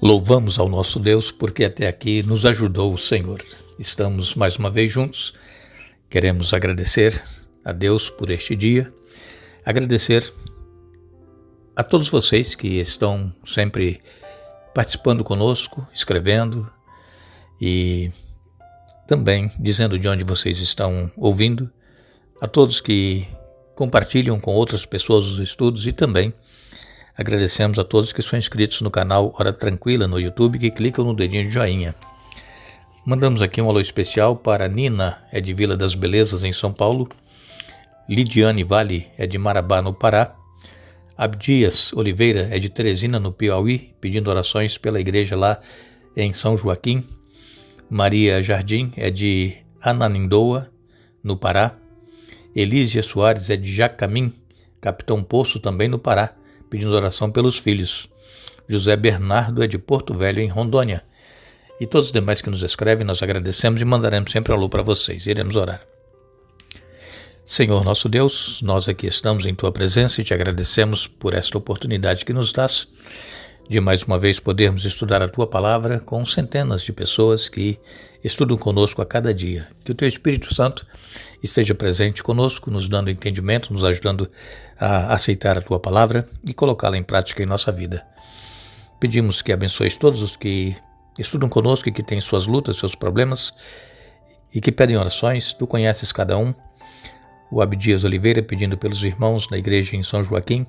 Louvamos ao nosso Deus porque até aqui nos ajudou o Senhor. Estamos mais uma vez juntos. Queremos agradecer a Deus por este dia, agradecer a todos vocês que estão sempre participando conosco, escrevendo e também dizendo de onde vocês estão ouvindo, a todos que compartilham com outras pessoas os estudos e também agradecemos a todos que são inscritos no canal Hora Tranquila no YouTube, que clicam no dedinho de joinha. Mandamos aqui um alô especial para Nina, é de Vila das Belezas, em São Paulo. Lidiane Vale, é de Marabá, no Pará. Abdias Oliveira, é de Teresina, no Piauí, pedindo orações pela igreja lá em São Joaquim. Maria Jardim, é de Ananindoa, no Pará. Elísia Soares, é de Jacamim, Capitão Poço, também no Pará, pedindo oração pelos filhos. José Bernardo é de Porto Velho, em Rondônia. E todos os demais que nos escrevem, nós agradecemos e mandaremos sempre alô para vocês. Iremos orar. Senhor nosso Deus, nós aqui estamos em Tua presença e te agradecemos por esta oportunidade que nos dás de mais uma vez podermos estudar a Tua Palavra com centenas de pessoas que estudam conosco a cada dia. Que o Teu Espírito Santo esteja presente conosco, nos dando entendimento, nos ajudando a aceitar a Tua Palavra e colocá-la em prática em nossa vida. Pedimos que abençoes todos os que estudam conosco e que têm suas lutas, seus problemas e que pedem orações. Tu conheces cada um. O Abdias Oliveira pedindo pelos irmãos na igreja em São Joaquim.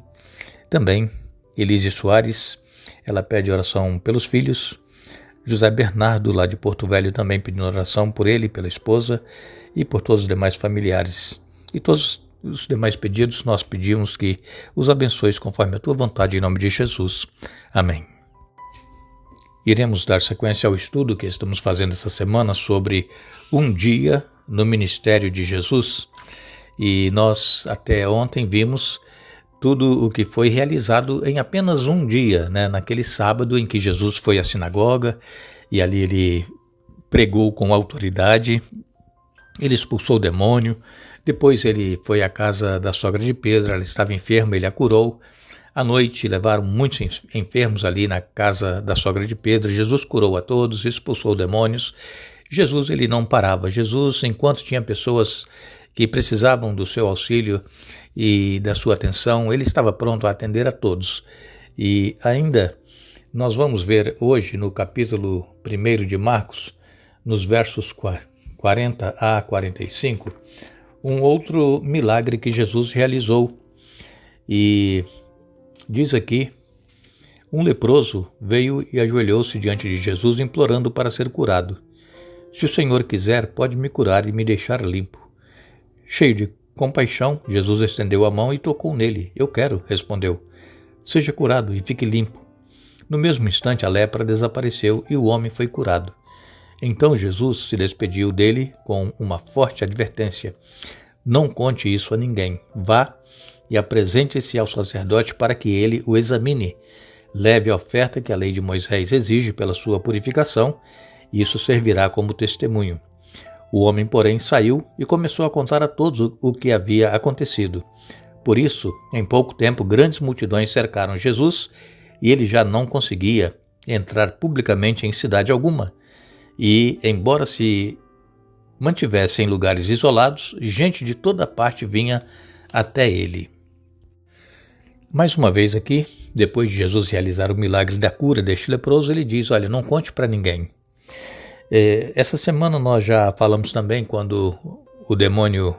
Também Elise Soares, ela pede oração pelos filhos. José Bernardo, lá de Porto Velho, também pedindo oração por ele, pela esposa e por todos os demais familiares. E todos os demais pedidos nós pedimos que os abençoes conforme a Tua vontade, em nome de Jesus. Amém. Iremos dar sequência ao estudo que estamos fazendo essa semana sobre um dia no ministério de Jesus. E nós até ontem vimos tudo o que foi realizado em apenas um dia, naquele sábado em que Jesus foi à sinagoga e ali ele pregou com autoridade, ele expulsou o demônio, depois ele foi à casa da sogra de Pedro, ela estava enferma, ele a curou. À noite levaram muitos enfermos ali na casa da sogra de Pedro, Jesus curou a todos, expulsou demônios. Jesus ele não parava, Jesus enquanto tinha pessoas que precisavam do seu auxílio e da sua atenção, ele estava pronto a atender a todos. E ainda nós vamos ver hoje no capítulo 1 de Marcos, nos versos 40 a 45, um outro milagre que Jesus realizou. E diz aqui, um leproso veio e ajoelhou-se diante de Jesus, implorando para ser curado. Se o Senhor quiser, pode me curar e me deixar limpo. Cheio de compaixão, Jesus estendeu a mão e tocou nele. Eu quero, respondeu. Seja curado e fique limpo. No mesmo instante, a lepra desapareceu e o homem foi curado. Então Jesus se despediu dele com uma forte advertência. Não conte isso a ninguém. Vá e apresente-se ao sacerdote para que ele o examine. Leve a oferta que a lei de Moisés exige pela sua purificação, e isso servirá como testemunho. O homem, porém, saiu e começou a contar a todos o que havia acontecido. Por isso, em pouco tempo, grandes multidões cercaram Jesus e ele já não conseguia entrar publicamente em cidade alguma. E, embora se mantivesse em lugares isolados, gente de toda parte vinha até ele. Mais uma vez aqui, depois de Jesus realizar o milagre da cura deste leproso, ele diz, olha, não conte para ninguém. Essa semana nós já falamos também quando o demônio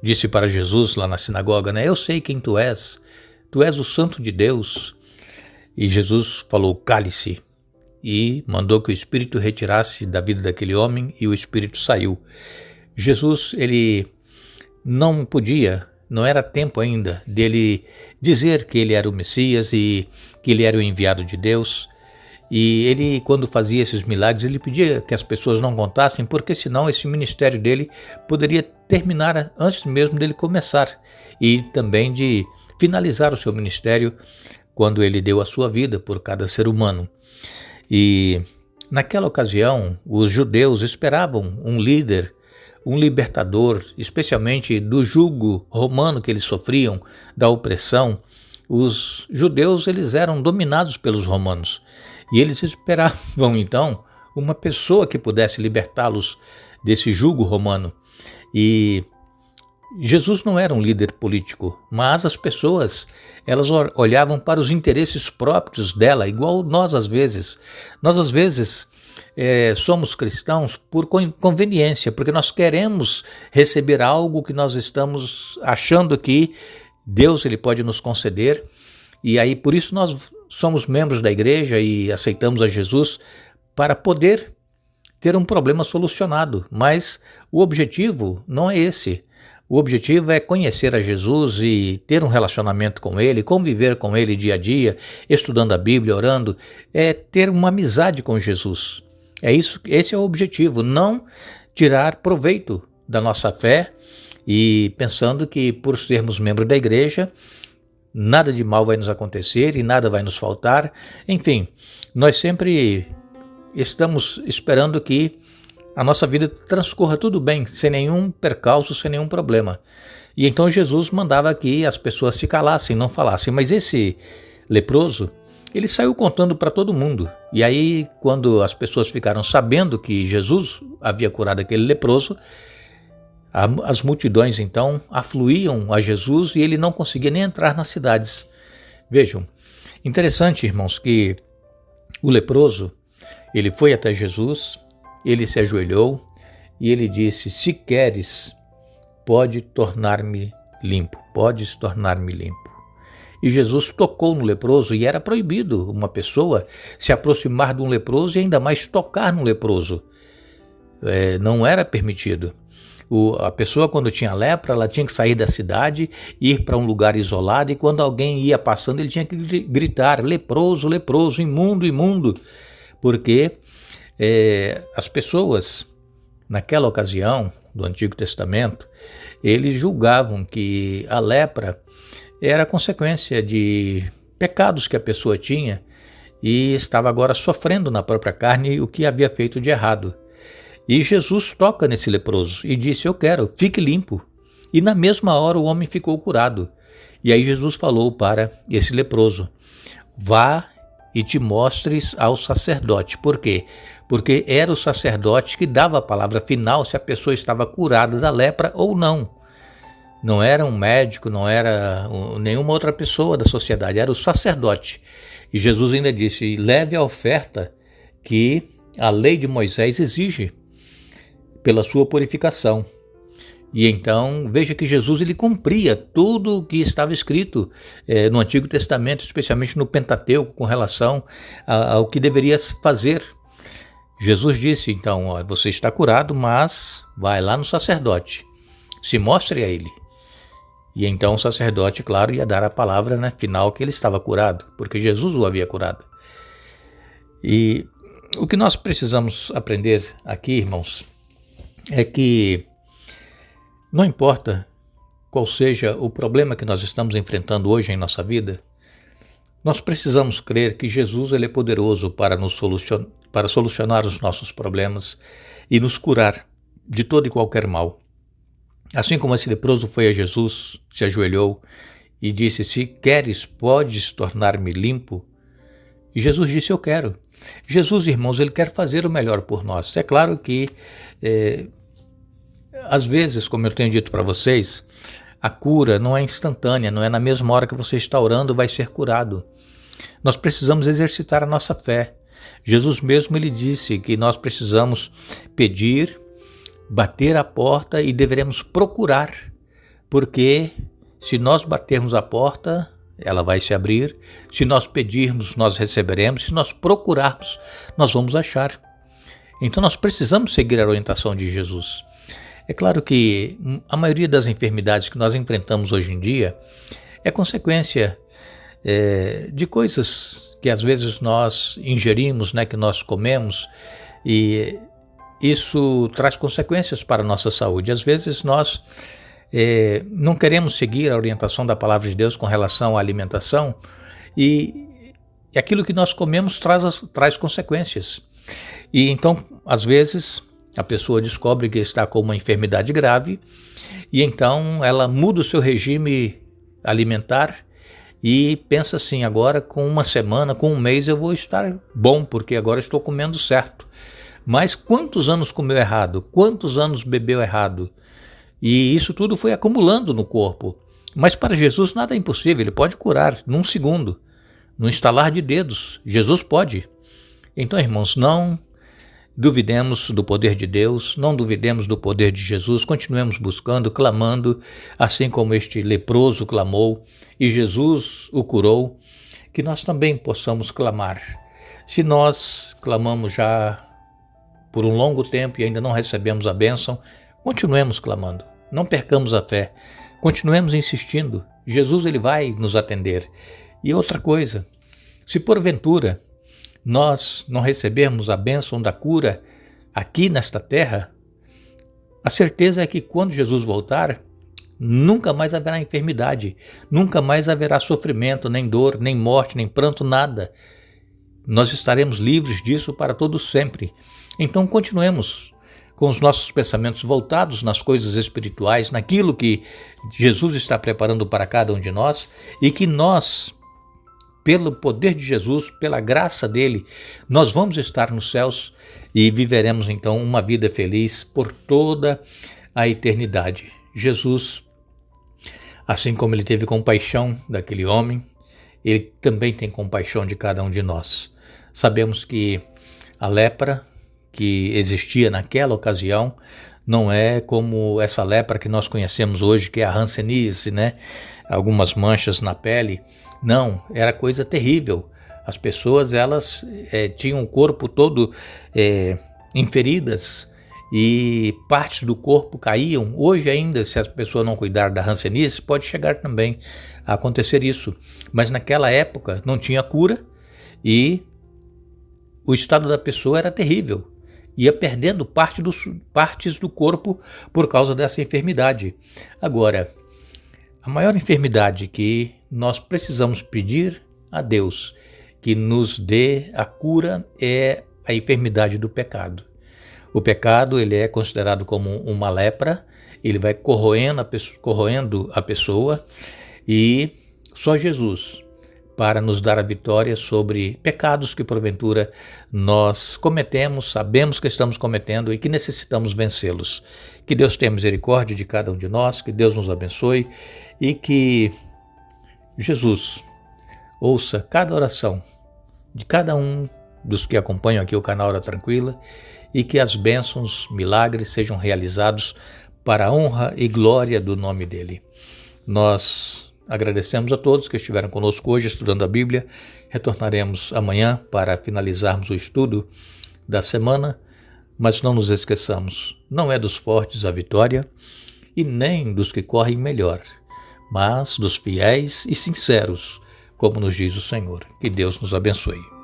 disse para Jesus lá na sinagoga, eu sei quem tu és o Santo de Deus. E Jesus falou, cale-se, e mandou que o espírito retirasse da vida daquele homem e o espírito saiu. Jesus, ele não podia, não era tempo ainda dele dizer que ele era o Messias e que ele era o enviado de Deus. E ele, quando fazia esses milagres, ele pedia que as pessoas não contassem, porque senão esse ministério dele poderia terminar antes mesmo dele começar e também de finalizar o seu ministério quando ele deu a sua vida por cada ser humano. E naquela ocasião, os judeus esperavam um líder, um libertador, especialmente do jugo romano que eles sofriam, da opressão. Os judeus eles eram dominados pelos romanos E eles esperavam então uma pessoa que pudesse libertá-los desse jugo romano. E Jesus não era um líder político, mas as pessoas, elas olhavam para os interesses próprios dela, igual nós às vezes. Nós às vezes somos cristãos por conveniência, porque nós queremos receber algo que nós estamos achando que Deus ele pode nos conceder, e aí por isso nós somos membros da igreja e aceitamos a Jesus para poder ter um problema solucionado, mas o objetivo não é esse. O objetivo é conhecer a Jesus e ter um relacionamento com Ele, conviver com Ele dia a dia, estudando a Bíblia, orando, é ter uma amizade com Jesus. Esse é o objetivo, não tirar proveito da nossa fé e pensando que por sermos membros da igreja, nada de mal vai nos acontecer e nada vai nos faltar. Enfim, nós sempre estamos esperando que a nossa vida transcorra tudo bem, sem nenhum percalço, sem nenhum problema. E então Jesus mandava que as pessoas se calassem, não falassem. Mas esse leproso, ele saiu contando para todo mundo. E aí, quando as pessoas ficaram sabendo que Jesus havia curado aquele leproso, as multidões então afluíam a Jesus e ele não conseguia nem entrar nas cidades. Vejam, interessante, irmãos, que o leproso, ele foi até Jesus, ele se ajoelhou e ele disse: se queres, podes tornar-me limpo. E Jesus tocou no leproso, e era proibido uma pessoa se aproximar de um leproso e ainda mais tocar no leproso. Não era permitido. A pessoa, quando tinha lepra, ela tinha que sair da cidade, ir para um lugar isolado, e quando alguém ia passando, ele tinha que gritar: leproso, leproso, imundo, imundo. Porque as pessoas, naquela ocasião do Antigo Testamento, eles julgavam que a lepra era consequência de pecados que a pessoa tinha e estava agora sofrendo na própria carne o que havia feito de errado. E Jesus toca nesse leproso e disse: eu quero, fique limpo. E na mesma hora o homem ficou curado. E aí Jesus falou para esse leproso: vá e te mostres ao sacerdote. Por quê? Porque era o sacerdote que dava a palavra final se a pessoa estava curada da lepra ou não. Não era um médico, não era nenhuma outra pessoa da sociedade, era o sacerdote. E Jesus ainda disse: leve a oferta que a lei de Moisés exige pela sua purificação. E então, veja que Jesus ele cumpria tudo o que estava escrito no Antigo Testamento, especialmente no Pentateuco, com relação ao que deveria fazer. Jesus disse, então, você está curado, mas vai lá no sacerdote, se mostre a ele. E então o sacerdote, claro, ia dar a palavra final que ele estava curado, porque Jesus o havia curado. E o que nós precisamos aprender aqui, irmãos, é que não importa qual seja o problema que nós estamos enfrentando hoje em nossa vida, nós precisamos crer que Jesus ele é poderoso para solucionar os nossos problemas e nos curar de todo e qualquer mal. Assim como esse leproso foi a Jesus, se ajoelhou e disse: se queres, podes tornar-me limpo. E Jesus disse: eu quero. Jesus, irmãos, ele quer fazer o melhor por nós. É claro que às vezes, como eu tenho dito para vocês, a cura não é instantânea, não é na mesma hora que você está orando vai ser curado. Nós precisamos exercitar a nossa fé. Jesus mesmo ele disse que nós precisamos pedir, bater a porta e deveremos procurar, porque se nós batermos a porta, ela vai se abrir, se nós pedirmos, nós receberemos, se nós procurarmos, nós vamos achar. Então nós precisamos seguir a orientação de Jesus. É claro que a maioria das enfermidades que nós enfrentamos hoje em dia é consequência de coisas que às vezes nós ingerimos, que nós comemos, e isso traz consequências para a nossa saúde. Às vezes nós não queremos seguir a orientação da palavra de Deus com relação à alimentação e aquilo que nós comemos traz consequências. E então, às vezes, a pessoa descobre que está com uma enfermidade grave e então ela muda o seu regime alimentar e pensa assim, agora com uma semana, com um mês eu vou estar bom, porque agora estou comendo certo. Mas quantos anos comeu errado? Quantos anos bebeu errado? E isso tudo foi acumulando no corpo. Mas para Jesus nada é impossível, ele pode curar num segundo, num estalar de dedos. Jesus pode. Então, irmãos, não duvidemos do poder de Deus, não duvidemos do poder de Jesus, continuemos buscando, clamando, assim como este leproso clamou e Jesus o curou, que nós também possamos clamar. Se nós clamamos já por um longo tempo e ainda não recebemos a bênção, continuemos clamando, não percamos a fé, continuemos insistindo, Jesus ele vai nos atender. E outra coisa, se porventura nós não recebermos a bênção da cura aqui nesta terra, a certeza é que quando Jesus voltar, nunca mais haverá enfermidade, nunca mais haverá sofrimento, nem dor, nem morte, nem pranto, nada. Nós estaremos livres disso para todo sempre. Então continuemos com os nossos pensamentos voltados nas coisas espirituais, naquilo que Jesus está preparando para cada um de nós e que nós, pelo poder de Jesus, pela graça dele, nós vamos estar nos céus e viveremos então uma vida feliz por toda a eternidade. Jesus, assim como ele teve compaixão daquele homem, ele também tem compaixão de cada um de nós. Sabemos que a lepra que existia naquela ocasião não é como essa lepra que nós conhecemos hoje, que é a hanseníase, né? Algumas manchas na pele. Não, era coisa terrível. As pessoas, elas tinham o corpo todo em feridas e partes do corpo caíam. Hoje ainda, se a pessoa não cuidar da hanseníase, pode chegar também a acontecer isso. Mas naquela época não tinha cura e o estado da pessoa era terrível. Ia perdendo partes do corpo por causa dessa enfermidade. Agora, a maior enfermidade que nós precisamos pedir a Deus que nos dê a cura é a enfermidade do pecado. O pecado ele é considerado como uma lepra, ele vai corroendo a pessoa e só Jesus para nos dar a vitória sobre pecados que porventura nós cometemos, sabemos que estamos cometendo e que necessitamos vencê-los. Que Deus tenha misericórdia de cada um de nós, que Deus nos abençoe e que Jesus ouça cada oração de cada um dos que acompanham aqui o canal Hora Tranquila e que as bênçãos, milagres sejam realizados para a honra e glória do nome dele. Nós agradecemos a todos que estiveram conosco hoje estudando a Bíblia. Retornaremos amanhã para finalizarmos o estudo da semana, mas não nos esqueçamos, não é dos fortes a vitória e nem dos que correm melhor, mas dos fiéis e sinceros, como nos diz o Senhor. Que Deus nos abençoe.